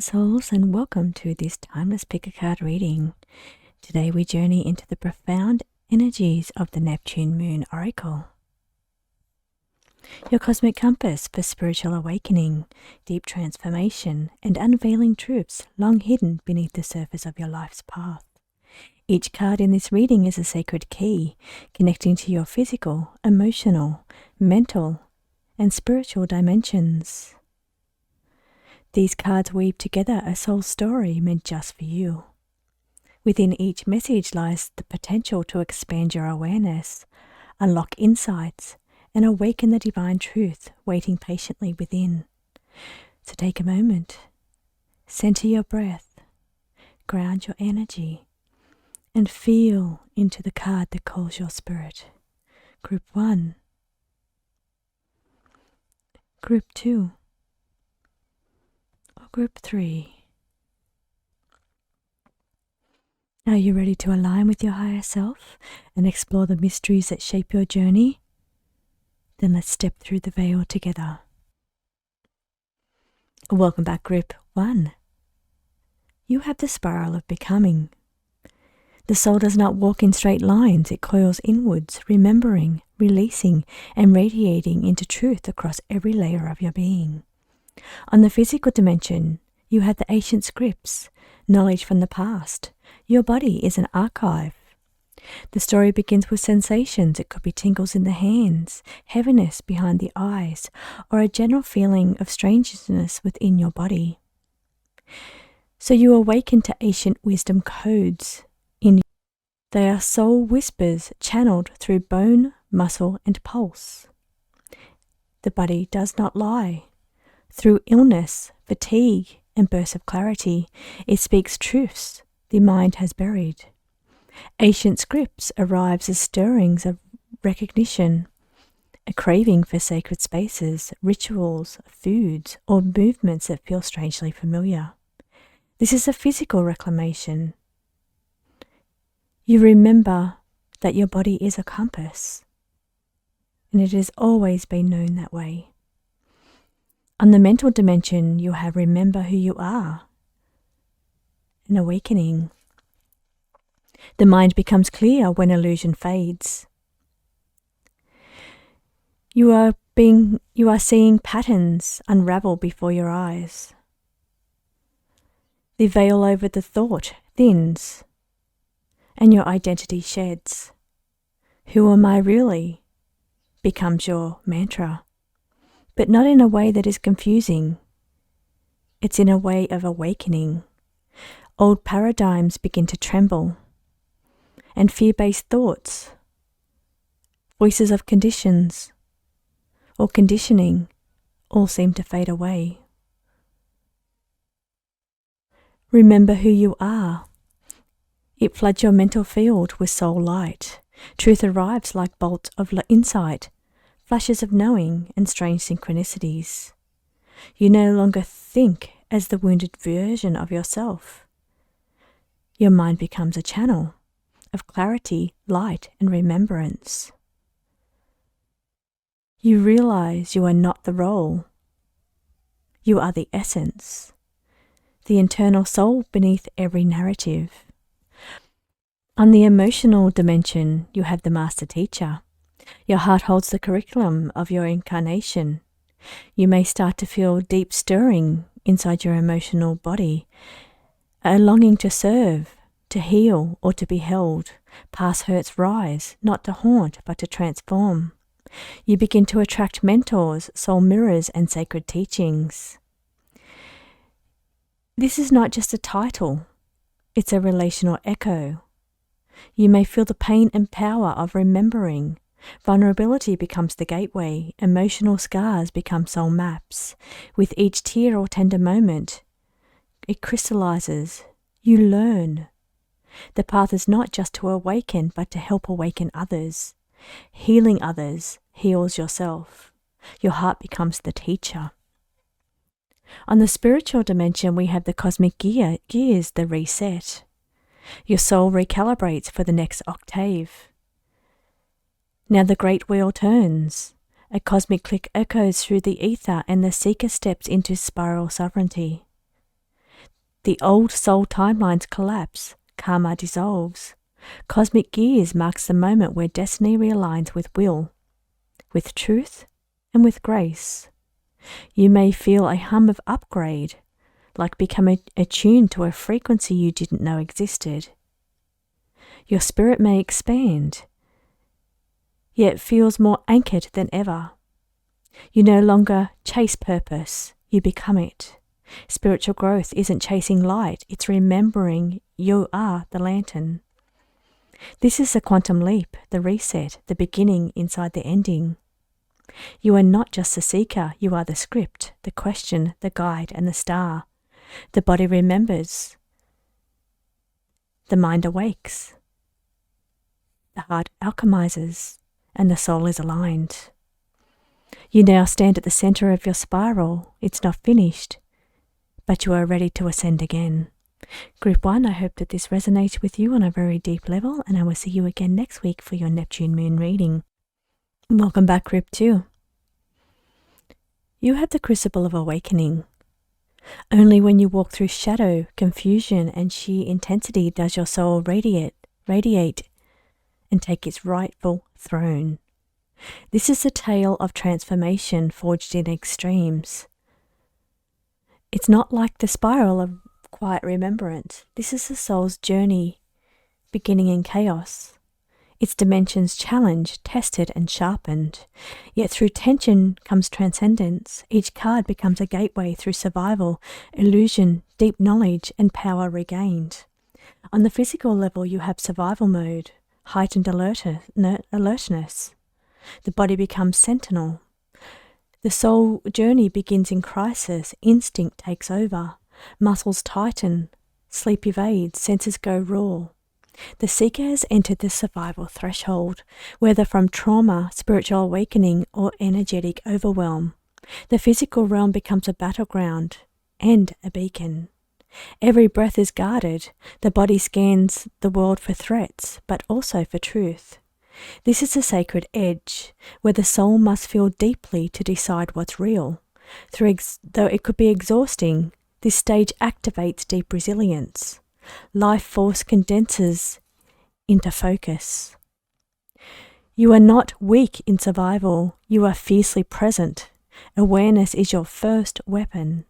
souls, and welcome to this timeless pick a card reading. Today we journey into the profound energies of the Neptune Moon Oracle, your cosmic compass for spiritual awakening, deep transformation, and unveiling truths long hidden beneath the surface of your life's path. Each card in this reading is a sacred key, connecting to your physical, emotional, mental, and spiritual dimensions. These cards weave together a soul story meant just for you. Within each message lies the potential to expand your awareness, unlock insights, and awaken the divine truth waiting patiently within. So take a moment, center your breath, ground your energy, and feel into the card that calls your spirit. Group 1, Group 2, or Group 3. Are you ready to align with your higher self and explore the mysteries that shape your journey? Then let's step through the veil together. Welcome back, Group 1. You have the spiral of becoming. The soul does not walk in straight lines, it coils inwards, remembering, releasing, and radiating into truth across every layer of your being. On the physical dimension, you have the ancient scripts, knowledge from the past. Your body is an archive. The story begins with sensations. It could be tingles in the hands, heaviness behind the eyes, or a general feeling of strangeness within your body. So you awaken to ancient wisdom codes. They are soul whispers channeled through bone, muscle, and pulse. The body does not lie. Through illness, fatigue, and bursts of clarity, it speaks truths the mind has buried. Ancient scripts arrives as stirrings of recognition, a craving for sacred spaces, rituals, foods, or movements that feel strangely familiar. This is a physical reclamation. You remember that your body is a compass, and it has always been known that way. On the mental dimension, you have remember who you are, an awakening. The mind becomes clear when illusion fades. You are seeing patterns unravel before your eyes. The veil over the thought thins, and your identity sheds. Who am I really? Becomes your mantra, but not in a way that is confusing. It's in a way of awakening. Old paradigms begin to tremble, and fear-based thoughts, voices of conditions or conditioning, all seem to fade away. Remember who you are. It floods your mental field with soul light. Truth arrives like bolts of insight, flashes of knowing, and strange synchronicities. You no longer think as the wounded version of yourself. Your mind becomes a channel of clarity, light, and remembrance. You realize you are not the role. You are the essence, the internal soul beneath every narrative. On the emotional dimension, you have the master teacher. Your heart holds the curriculum of your incarnation. You may start to feel deep stirring inside your emotional body, a longing to serve, to heal, or to be held. Past hurts rise, not to haunt, but to transform. You begin to attract mentors, soul mirrors, and sacred teachings. This is not just a title, it's a relational echo. You may feel the pain and power of remembering. Vulnerability becomes the gateway. Emotional scars become soul maps. With each tear or tender moment, it crystallizes. You learn. The path is not just to awaken, but to help awaken others. Healing others heals yourself. Your heart becomes the teacher. On the spiritual dimension, we have the cosmic gears, the reset. Your soul recalibrates for the next octave. Now the great wheel turns. A cosmic click echoes through the ether, and the seeker steps into spiral sovereignty. The old soul timelines collapse, karma dissolves. Cosmic gears marks the moment where destiny realigns with will, with truth, and with grace. You may feel a hum of upgrade, like becoming attuned to a frequency you didn't know existed. Your spirit may expand, yet feels more anchored than ever. You no longer chase purpose, you become it. Spiritual growth isn't chasing light, it's remembering you are the lantern. This is the quantum leap, the reset, the beginning inside the ending. You are not just the seeker, you are the script, the question, the guide, and the star. The body remembers. The mind awakes. The heart alchemizes, and the soul is aligned. You now stand at the center of your spiral. It's not finished, but you are ready to ascend again. Group 1, I hope that this resonates with you on a very deep level, and I will see you again next week for your Neptune Moon reading. Welcome back, Group 2. You have the crucible of awakening. Only when you walk through shadow, confusion, and sheer intensity does your soul radiate and take its rightful throne. This is a tale of transformation forged in extremes. It's not like the spiral of quiet remembrance. This is the soul's journey, beginning in chaos. Its dimensions challenged, tested, and sharpened. Yet through tension comes transcendence. Each card becomes a gateway through survival, illusion, deep knowledge, and power regained. On the physical level, you have survival mode, heightened alertness. The body becomes sentinel. The soul journey begins in crisis. Instinct takes over. Muscles tighten. Sleep evades. Senses go raw. The seeker has entered the survival threshold, whether from trauma, spiritual awakening, or energetic overwhelm. The physical realm becomes a battleground and a beacon. Every breath is guarded. The body scans the world for threats, but also for truth. This is a sacred edge, where the soul must feel deeply to decide what's real. Though it could be exhausting, this stage activates deep resilience. Life force condenses into focus. You are not weak in survival, you are fiercely present. Awareness is your first weapon.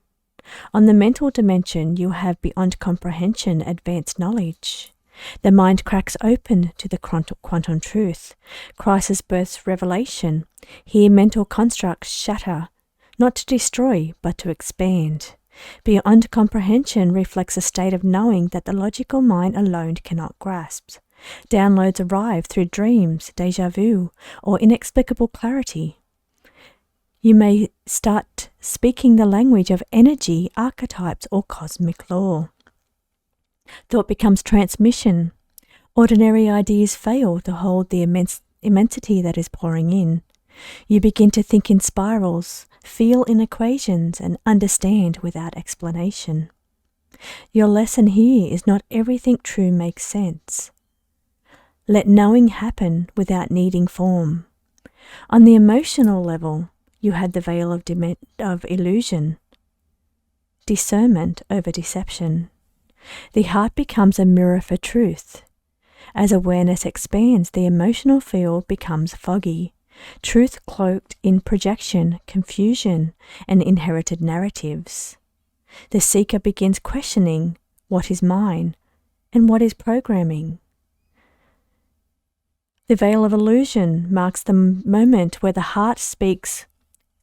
On the mental dimension, you have beyond comprehension advanced knowledge. The mind cracks open to the quantum truth. Crisis births revelation. Here mental constructs shatter, not to destroy, but to expand. Beyond comprehension reflects a state of knowing that the logical mind alone cannot grasp. Downloads arrive through dreams, déjà vu, or inexplicable clarity. You may start speaking the language of energy, archetypes, or cosmic law. Thought becomes transmission. Ordinary ideas fail to hold the immensity that is pouring in. You begin to think in spirals, feel in equations, and understand without explanation. Your lesson here is not everything true makes sense. Let knowing happen without needing form. On the emotional level, you had the veil of illusion, discernment over deception. The heart becomes a mirror for truth. As awareness expands, the emotional field becomes foggy. Truth cloaked in projection, confusion, and inherited narratives. The seeker begins questioning what is mine and what is programming. The veil of illusion marks the moment where the heart speaks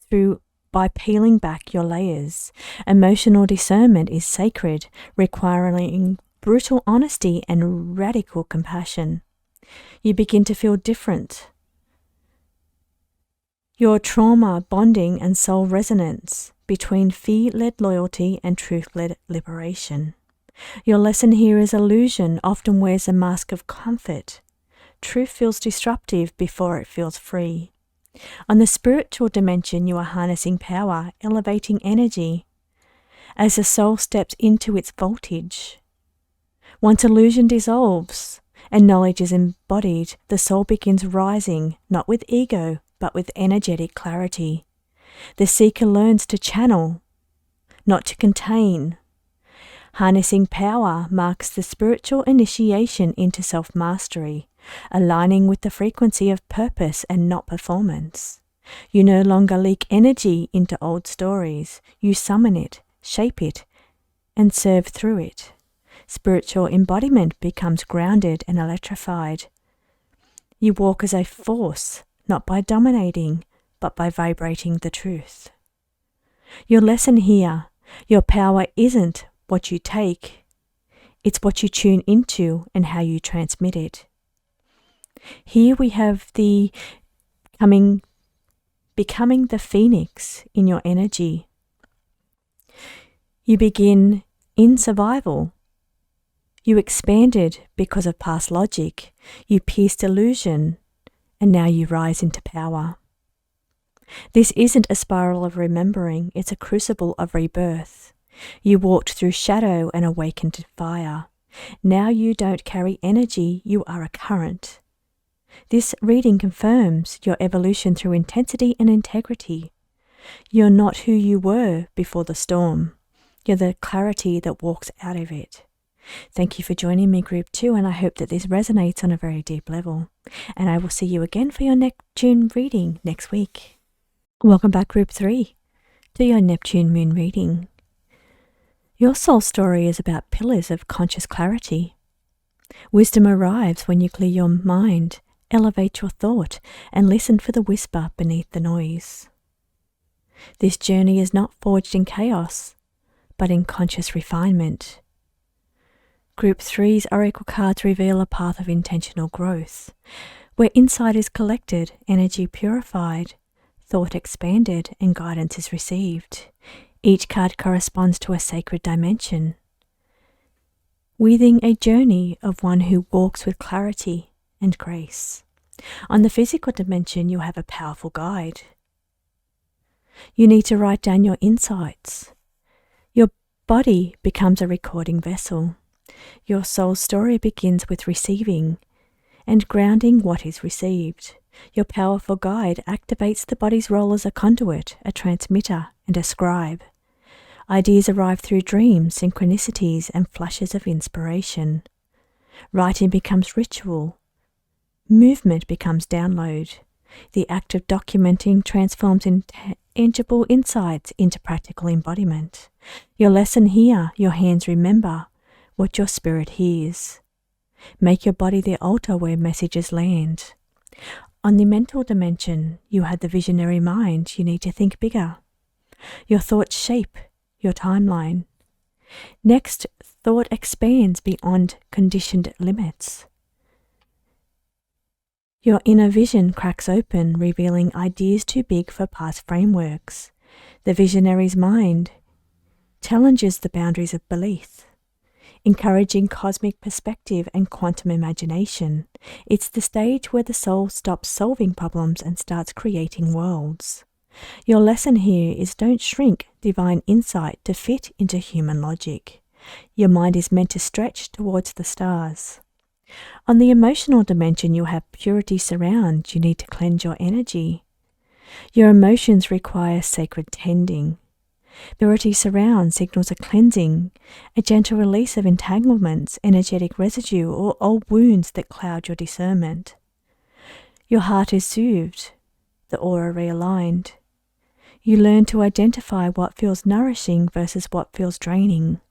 through by peeling back your layers. Emotional discernment is sacred, requiring brutal honesty and radical compassion. You begin to feel different. Your trauma, bonding, and soul resonance between fear-led loyalty and truth-led liberation. Your lesson here is illusion often wears a mask of comfort. Truth feels disruptive before it feels free. On the spiritual dimension, you are harnessing power, elevating energy as the soul steps into its voltage. Once illusion dissolves and knowledge is embodied, the soul begins rising, not with ego, but with energetic clarity. The seeker learns to channel, not to contain. Harnessing power marks the spiritual initiation into self-mastery, aligning with the frequency of purpose and not performance. You no longer leak energy into old stories. You summon it, shape it, and serve through it. Spiritual embodiment becomes grounded and electrified. You walk as a force, not by dominating, but by vibrating the truth. Your lesson here, your power isn't what you take, it's what you tune into and how you transmit it. Here we have the becoming the phoenix in your energy. You begin in survival. You expanded because of past logic. You pierced illusion, and now you rise into power. This isn't a spiral of remembering, it's a crucible of rebirth. You walked through shadow and awakened to fire. Now you don't carry energy, you are a current. This reading confirms your evolution through intensity and integrity. You're not who you were before the storm. You're the clarity that walks out of it. Thank you for joining me, Group 2, and I hope that this resonates on a very deep level. And I will see you again for your Neptune reading next week. Welcome back, Group 3, to your Neptune Moon reading. Your soul story is about pillars of conscious clarity. Wisdom arrives when you clear your mind, elevate your thought, and listen for the whisper beneath the noise. This journey is not forged in chaos, but in conscious refinement. Group 3's oracle cards reveal a path of intentional growth, where insight is collected, energy purified, thought expanded, and guidance is received. Each card corresponds to a sacred dimension, weaving a journey of one who walks with clarity and grace. On the physical dimension, you have a powerful guide. You need to write down your insights. Your body becomes a recording vessel. Your soul story begins with receiving and grounding what is received. Your powerful guide activates the body's role as a conduit, a transmitter, and a scribe. Ideas arrive through dreams, synchronicities, and flashes of inspiration. Writing becomes ritual. Movement becomes download. The act of documenting transforms intangible insights into practical embodiment. Your lesson here, your hands remember what your spirit hears. Make your body the altar where messages land. On the mental dimension, you had the visionary mind. You need to think bigger. Your thoughts shape your timeline. Next, thought expands beyond conditioned limits. Your inner vision cracks open, revealing ideas too big for past frameworks. The visionary's mind challenges the boundaries of belief, encouraging cosmic perspective and quantum imagination. It's the stage where the soul stops solving problems and starts creating worlds. Your lesson here is don't shrink divine insight to fit into human logic. Your mind is meant to stretch towards the stars. On the emotional dimension, you have purity surround. You need to cleanse your energy. Your emotions require sacred tending. Purity surround signals a cleansing, a gentle release of entanglements, energetic residue, or old wounds that cloud your discernment. Your heart is soothed, the aura realigned. You learn to identify what feels nourishing versus what feels draining.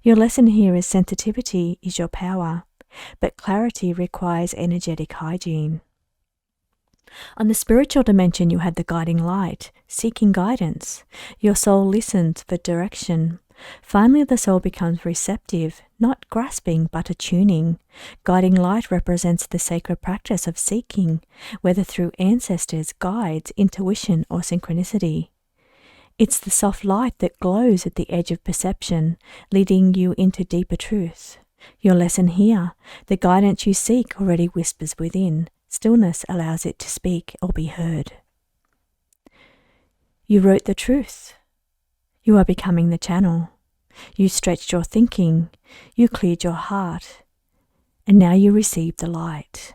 Your lesson here is sensitivity is your power, but clarity requires energetic hygiene. On the spiritual dimension, you had the guiding light, seeking guidance. Your soul listens for direction. Finally, the soul becomes receptive, not grasping, but attuning. Guiding light represents the sacred practice of seeking, whether through ancestors, guides, intuition, or synchronicity. It's the soft light that glows at the edge of perception, leading you into deeper truth. Your lesson here, the guidance you seek already whispers within. Stillness allows it to speak or be heard. You wrote the truth. You are becoming the channel. You stretched your thinking. You cleared your heart. And now you receive the light.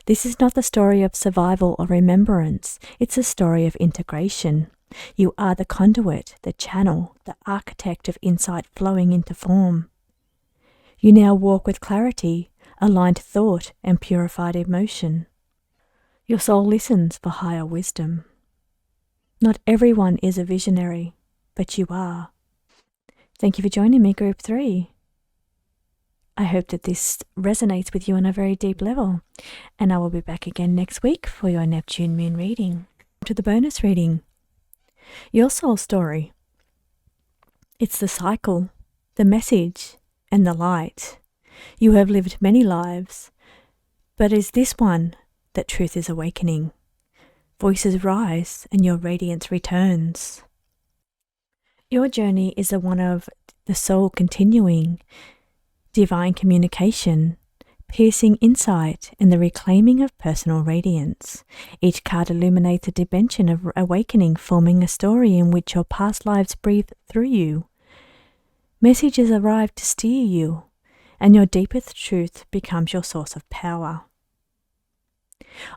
This is not the story of survival or remembrance. It's a story of integration. You are the conduit, the channel, the architect of insight flowing into form. You now walk with clarity, aligned thought, and purified emotion. Your soul listens for higher wisdom. Not everyone is a visionary, but you are. Thank you for joining me, Group 3. I hope that this resonates with you on a very deep level, and I will be back again next week for your Neptune Moon reading. To the bonus reading. Your soul story. It's the cycle, the message, and the light. You have lived many lives, but is this one that truth is awakening? Voices rise and your radiance returns. Your journey is the one of the soul continuing, divine communication, piercing insight, and the reclaiming of personal radiance. Each card illuminates a dimension of awakening, forming a story in which your past lives breathe through you. Messages arrive to steer you, and your deepest truth becomes your source of power.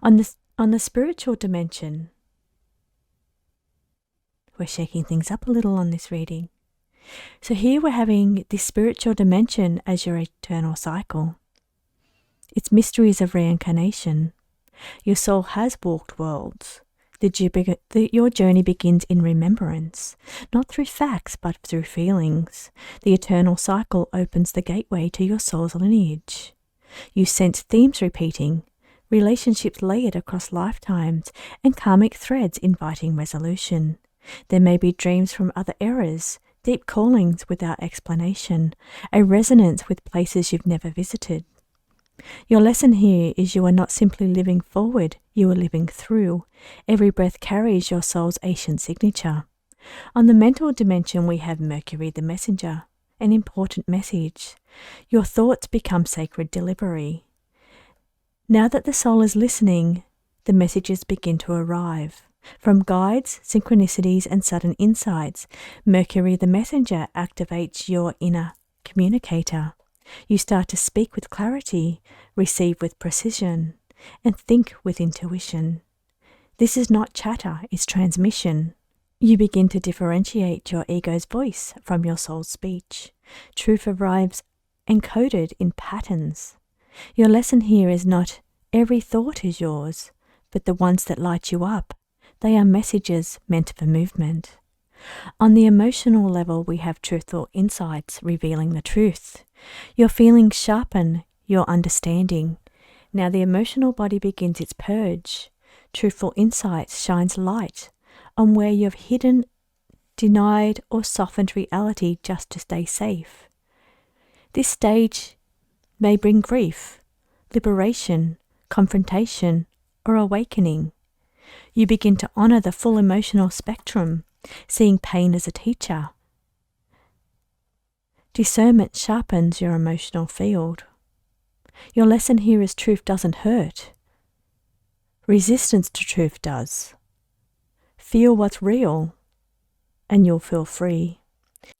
On the spiritual dimension, we're shaking things up a little on this reading. So here we're having the spiritual dimension as your eternal cycle. It's mysteries of reincarnation. Your soul has walked worlds. Your journey begins in remembrance, not through facts, but through feelings. The eternal cycle opens the gateway to your soul's lineage. You sense themes repeating, relationships layered across lifetimes, and karmic threads inviting resolution. There may be dreams from other eras, deep callings without explanation, a resonance with places you've never visited. Your lesson here is you are not simply living forward, you are living through. Every breath carries your soul's ancient signature. On the mental dimension, we have Mercury the messenger, an important message. Your thoughts become sacred delivery. Now that the soul is listening, the messages begin to arrive. From guides, synchronicities, and sudden insights, Mercury the messenger activates your inner communicator. You start to speak with clarity, receive with precision, and think with intuition. This is not chatter, it's transmission. You begin to differentiate your ego's voice from your soul's speech. Truth arrives encoded in patterns. Your lesson here is not every thought is yours, but the ones that light you up. They are messages meant for movement. On the emotional level, we have truthful insights revealing the truth. Your feelings sharpen your understanding. Now the emotional body begins its purge. Truthful insights shines light on where you've hidden, denied, or softened reality just to stay safe. This stage may bring grief, liberation, confrontation, or awakening. You begin to honor the full emotional spectrum, seeing pain as a teacher. Discernment sharpens your emotional field. Your lesson here is truth doesn't hurt. Resistance to truth does. Feel what's real, and you'll feel free.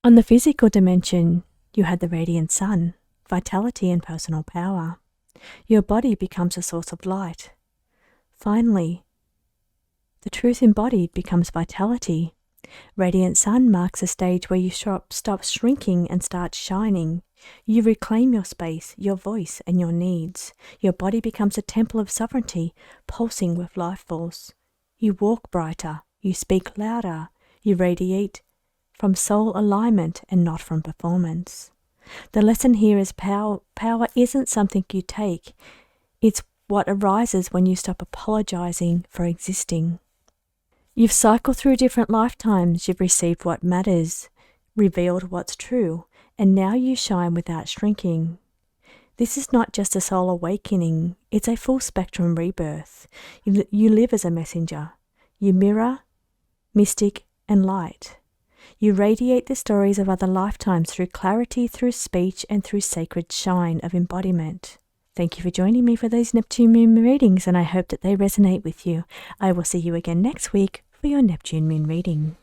On the physical dimension, you had the radiant sun, vitality and personal power. Your body becomes a source of light. Finally, the truth embodied becomes vitality. Radiant sun marks a stage where you stop shrinking and start shining. You reclaim your space, your voice, and your needs. Your body becomes a temple of sovereignty, pulsing with life force. You walk brighter, you speak louder, you radiate from soul alignment and not from performance. The lesson here is power isn't something you take. It's what arises when you stop apologizing for existing. You've cycled through different lifetimes, you've received what matters, revealed what's true, and now you shine without shrinking. This is not just a soul awakening, it's a full spectrum rebirth. You live as a messenger. You mirror, mystic, and light. You radiate the stories of other lifetimes through clarity, through speech, and through sacred shine of embodiment. Thank you for joining me for these Neptune Moon readings, and I hope that they resonate with you. I will see you again next week for your Neptune Moon reading.